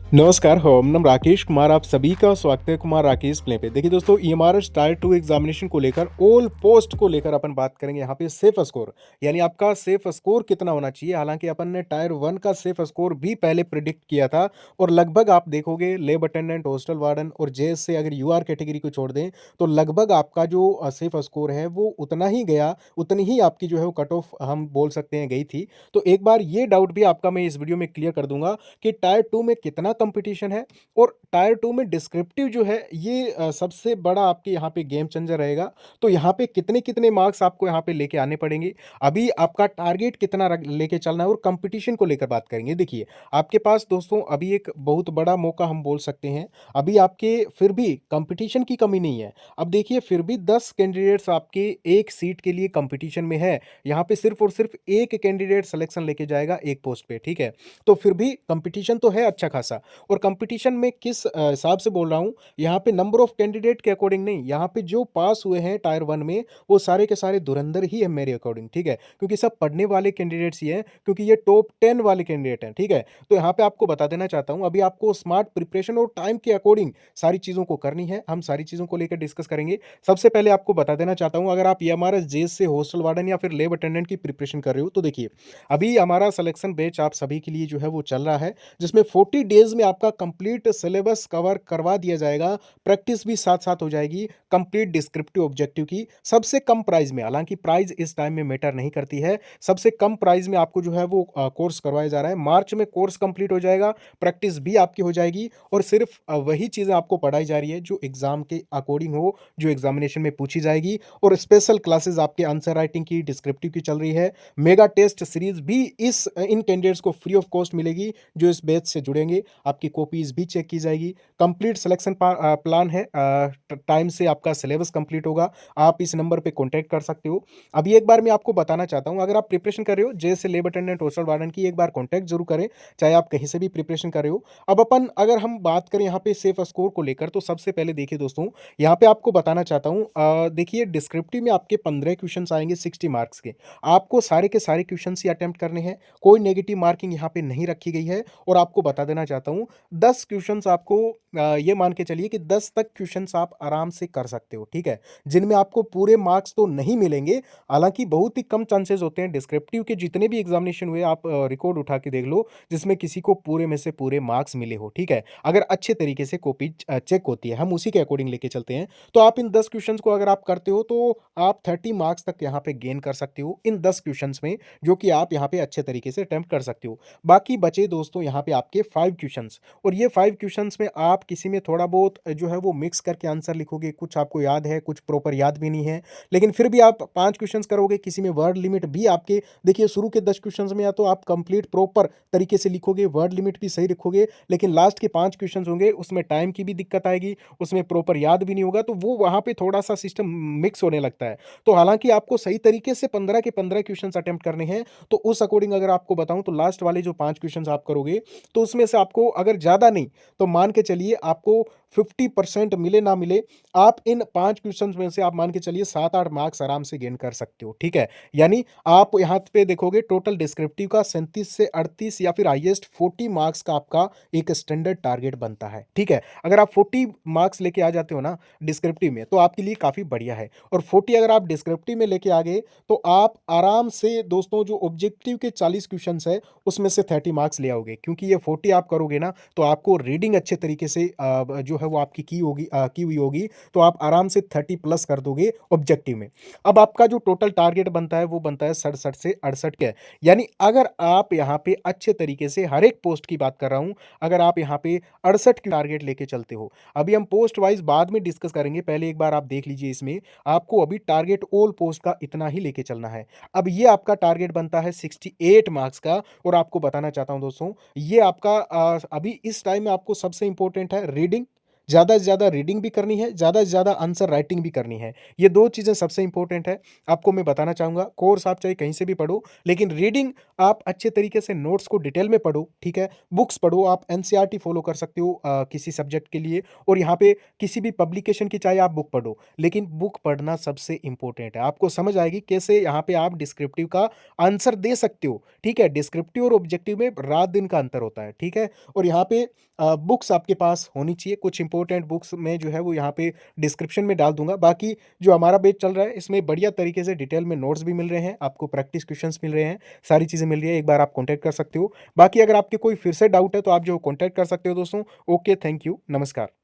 नमस्कार, हम नाम राकेश कुमार, आप सभी का स्वागत है कुमार राकेश प्ले पे। देखिए दोस्तों, ईएमआरएस टायर 2 एग्जामिनेशन को लेकर ऑल पोस्ट को लेकर अपन बात करेंगे यहाँ पे सेफ स्कोर, यानी आपका सेफ स्कोर कितना होना चाहिए। हालांकि अपन ने टायर 1 का सेफ स्कोर भी पहले प्रिडिक्ट किया था और लगभग आप देखोगे लैब अटेंडेंट, हॉस्टल वार्डन और जेएस से अगर यूआर कैटेगरी को छोड़ दें तो लगभग आपका जो सेफ स्कोर है वो उतना ही गया, उतनी ही आपकी जो है वो कट ऑफ हम बोल सकते हैं गई थी। तो एक बार ये डाउट भी आपका मैं इस वीडियो में क्लियर कर दूंगा कि टायर 2 में कितना कंपटीशन है और टायर 2 में डिस्क्रिप्टिव जो है ये सबसे बड़ा आपके यहाँ पे गेम चेंजर रहेगा। तो यहाँ पे कितने-कितने मार्क्स आपको यहाँ पे लेके आने पड़ेंगे। अभी आपका टारगेट कितना रख लेके चलना है और कंपटीशन को लेकर बात करेंगे। देखिए, आपके पास दोस्तों अभी एक बहुत बड़ा मौका हम बोल सकते हैं। अभी आपके फिर भी कंपटीशन की कमी नहीं है। अब देखिए फिर भी 10 कैंडिडेट्स आपके एक सीट के लिए कंपटीशन में है। यहाँ पे सिर्फ और सिर्फ एक कैंडिडेट सिलेक्शन लेके जाएगा एक पोस्ट पे, ठीक है? तो फिर भी कंपटीशन तो है अच्छा खासा। और कंपटीशन में किस हिसाब से बोल रहा हूँ, यहाँ पे नंबर ऑफ कैंडिडेट के अकॉर्डिंग नहीं, यहाँ पे जो पास हुए हैं टायर 1 में वो सारे के सारे धुरंधर ही है मेरे अकॉर्डिंग, ठीक है? क्योंकि सब पढ़ने वाले कैंडिडेट्स ही हैं, क्योंकि ये टॉप 10 वाले कैंडिडेट हैं, ठीक है? तो यहाँ पे आपको बता देना चाहता हूँ, अभी आपको स्मार्ट प्रिपरेशन और टाइम के अकॉर्डिंग सारी चीज़ों को करनी है। हम सारी चीज़ों को लेकर डिस्कस करेंगे। सबसे पहले आपको बता देना चाहता हूँ, अगर आप ईएमआरएस, जेईई से हॉस्टल वार्डन या फिर लैब अटेंडेंट की प्रिपरेशन कर रहे हो तो देखिए, अभी हमारा सिलेक्शन बैच आप सभी के लिए जो है वो चल रहा है, जिसमें 40 डेज में आपका कंप्लीट सिलेबस कवर करवा दिया जाएगा। प्रैक्टिस भी साथ-साथ हो जाएगी, कंप्लीट डिस्क्रिप्टिव ऑब्जेक्टिव की, सबसे कम प्राइस में। हालाँकि प्राइस इस टाइम में मैटर नहीं करती है, सबसे कम प्राइस में आपको जो है वो कोर्स करवाया जा रहा है। मार्च में कोर्स कंप्लीट हो जाएगा, प्रैक्टिस भी आपकी हो जाएगी और सिर्फ वही चीज़ें आपको पढ़ाई जा रही है जो एग्ज़ाम के अकॉर्डिंग हो, जो एग्ज़ामिनेशन में पूछी जाएगी। और स्पेशल क्लासेस आपके आंसर राइटिंग की, डिस्क्रिप्टिव की चल रही है। मेगा टेस्ट सीरीज़ भी इन कैंडिडेट्स को फ्री ऑफ कॉस्ट मिलेगी जो इस बैच से जुड़ेंगे। आपकी कॉपीज़ भी चेक की जाएगी। कंप्लीट सिलेक्शन प्लान है। टाइम से आपका सिलेबस कंप्लीट होगा। आप इस नंबर पे कॉन्टैक्ट कर सकते हो। अभी एक बार मैं आपको बताना चाहता हूँ, अगर आप प्रिपरेशन कर रहे हो जैसे लैब अटेंडेंट, हॉस्टल वार्डन की, एक बार कॉन्टैक्ट जरूर करें, चाहे आप कहीं से भी प्रिपरेशन कर रहे हो। अब अपन अगर हम बात करें यहाँ पे सेफ स्कोर को लेकर, तो सबसे पहले देखिए दोस्तों, यहाँ पे आपको बताना चाहता हूँ, देखिए डिस्क्रिप्टिव में आपके 15 क्वेश्चन आएंगे 60 मार्क्स के। आपको सारे के सारे क्वेश्चन ही अटेम्प्ट करने हैं, कोई नेगेटिव मार्किंग यहाँ पे नहीं रखी गई है। और आपको बता देना चाहता हूँ, 10 क्वेश्चंस आपको ये मान के चलिए कि 10 तक क्वेश्चंस आप आराम से कर सकते हो, ठीक है? जिनमें आपको पूरे मार्क्स तो नहीं मिलेंगे, हालाँकि बहुत ही कम चांसेस होते हैं। डिस्क्रिप्टिव के जितने भी एग्ज़ामिनेशन हुए आप रिकॉर्ड उठा के देख लो, जिसमें किसी को पूरे में से पूरे मार्क्स मिले हो, ठीक है? अगर अच्छे तरीके से कॉपी चेक होती है, हम उसी के अकॉर्डिंग लेके चलते हैं। तो आप इन 10 क्वेश्चंस को अगर आप करते हो तो आप 30 मार्क्स तक यहाँ पे गेन कर सकते हो इन 10 क्वेश्चंस में, जो कि आप यहाँ पे अच्छे तरीके से अटेम्प्ट कर सकते हो। बाकी बचे दोस्तों यहाँ पे आपके 5 क्वेश्चंस, और ये 5 क्वेश्चंस में आप किसी में थोड़ा बहुत जो है वो मिक्स करके आंसर लिखोगे, कुछ आपको याद है, कुछ प्रॉपर याद भी नहीं है, लेकिन फिर भी आप 5 क्वेश्चंस करोगे, किसी में वर्ड लिमिट भी आपके, देखिए शुरू के 10 क्वेश्चंस में या तो आप कंप्लीट प्रॉपर तरीके से लिखोगे, वर्ड लिमिट भी सही रखोगे, लेकिन लास्ट के 5 क्वेश्चंस होंगे उसमें टाइम की भी दिक्कत आएगी, उसमें प्रॉपर याद भी नहीं होगा, तो वो वहाँ पे थोड़ा-सा सिस्टम मिक्स होने लगता है। तो हालाँकि आपको सही तरीके से 15 के 15 क्वेश्चंस अटेम्प्ट करने हैं, तो उस अकॉर्डिंग अगर आपको बताऊँ तो लास्ट वाले जो 5 क्वेश्चंस आप करोगे, तो उसमें से आपको अगर ज़्यादा नहीं, तो मान के चलिए आपको 50% मिले ना मिले, आप इन 5 क्वेश्चंस में से आप मान के चलिए 7-8 मार्क्स आराम से गेन कर सकते हो, ठीक है? यानी आप यहाँ पे देखोगे टोटल डिस्क्रिप्टिव का 37 से 38 या फिर हाईएस्ट 40 मार्क्स का आपका एक स्टैंडर्ड टारगेट बनता है, ठीक है? अगर आप 40 मार्क्स लेके आ जाते हो ना डिस्क्रिप्टिव में, तो आपके लिए काफ़ी बढ़िया है। और 40 अगर आप डिस्क्रिप्टिव में लेके आ गए, तो आप आराम से दोस्तों जो ऑब्जेक्टिव के 40 क्वेश्चंस है, उसमें से 30 मार्क्स ले आओगे, क्योंकि ये 40 आप करोगे ना, तो आपको रीडिंग अच्छे तरीके से जो है वो आपकी की हुई होगी, तो आप आराम से 30 प्लस कर दोगे ऑब्जेक्टिव में। अब आपका जो टोटल टारगेट बनता है वो बनता है 67 से 68 के, यानी अगर आप यहाँ पे अच्छे तरीके से हर एक पोस्ट की बात कर रहा हूँ, अगर आप यहाँ पे 68 की टारगेट लेके चलते हो, अभी हम पोस्ट वाइज बाद में डिस्कस करेंगे, पहले एक बार आप देख लीजिए, इसमें आपको अभी टारगेट ऑल पोस्ट का इतना ही लेके चलना है। अब ये आपका टारगेट बनता है 68 मार्क्स का, और आपको बताना चाहता हूं दोस्तों, ये आपका अभी इस टाइम में आपको सबसे इंपॉर्टेंट है रीडिंग, ज़्यादा से ज़्यादा रीडिंग भी करनी है, ज़्यादा से ज़्यादा आंसर राइटिंग भी करनी है। ये 2 चीज़ें सबसे इंपॉर्टेंट है। आपको मैं बताना चाहूँगा, कोर्स आप चाहे कहीं से भी पढ़ो, लेकिन रीडिंग आप अच्छे तरीके से नोट्स को डिटेल में पढ़ो, ठीक है? बुक्स पढ़ो, आप एनसीईआरटी फॉलो कर सकते हो किसी सब्जेक्ट के लिए, और यहाँ पे किसी भी पब्लिकेशन की चाहे आप बुक पढ़ो, लेकिन बुक पढ़ना सबसे इंपॉर्टेंट है। आपको समझ आएगी कैसे यहाँ पे आप डिस्क्रिप्टिव का आंसर दे सकते हो, ठीक है? डिस्क्रिप्टिव और ऑब्जेक्टिव में रात-दिन का अंतर होता है, ठीक है? और यहाँ पे बुक्स आपके पास होनी चाहिए। कुछ इंपॉर्टेंट बुक्स मैं जो है वो यहाँ पे डिस्क्रिप्शन में डाल दूँगा। बाकी जो हमारा बैच चल रहा है, इसमें बढ़िया तरीके से डिटेल में नोट्स भी मिल रहे हैं, आपको प्रैक्टिस क्वेश्चंस मिल रहे हैं, सारी चीज़ें मिल रही है। एक बार आप कॉन्टैक्ट कर सकते हो। बाकी अगर आपके कोई फिर से डाउट है तो आप जो कॉन्टैक्ट कर सकते हो दोस्तों। ओके, थैंक यू, नमस्कार।